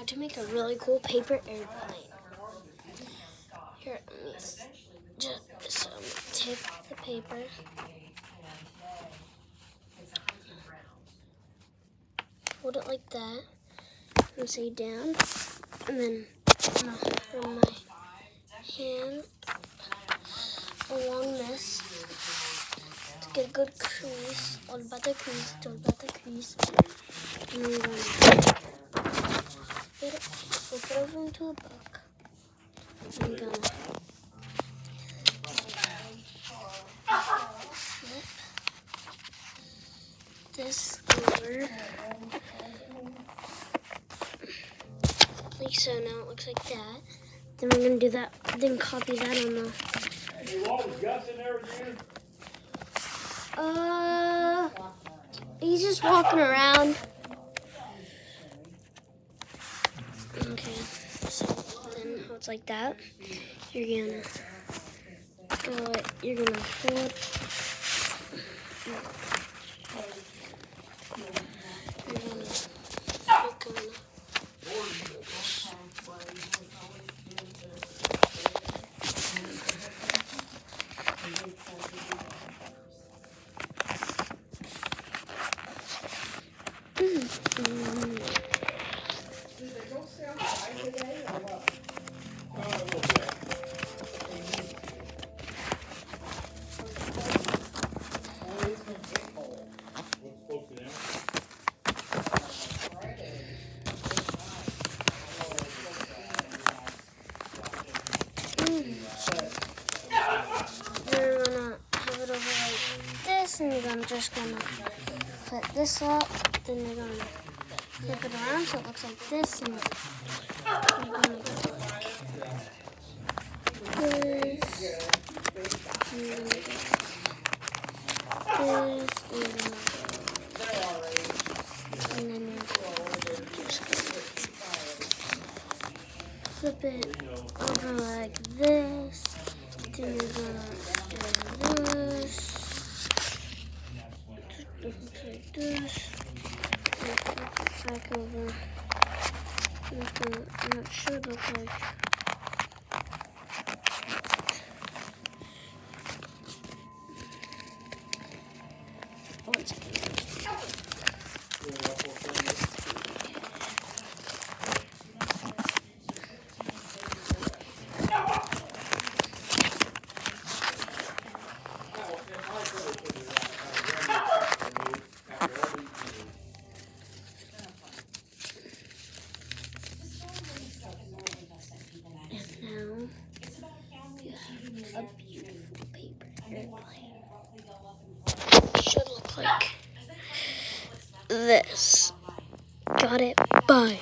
how to make a really cool paper airplane. Here, let me just take the paper. Hold it like that, and say down, and then I'm gonna run my hand along this to get a good crease. All about the crease, all about the crease. And then flip it over into a book. I'm gonna flip this over. Like so, now it looks like that. Then we're gonna do that, then copy that on the... You always Gus in there again? He's just walking around. Okay, so then how it's like that, you're gonna fold. You're gonna You're gonna have it over like this, and you're just gonna flip this up. Then you're gonna flip it around so it looks like this, and you're gonna go like this. And you're gonna go this, and then you're just gonna flip it over like this. Then you're gonna do this, like this, and flip it back over. And it should look like one second. A beautiful paper airplane. Should look like this. Got it? Bye.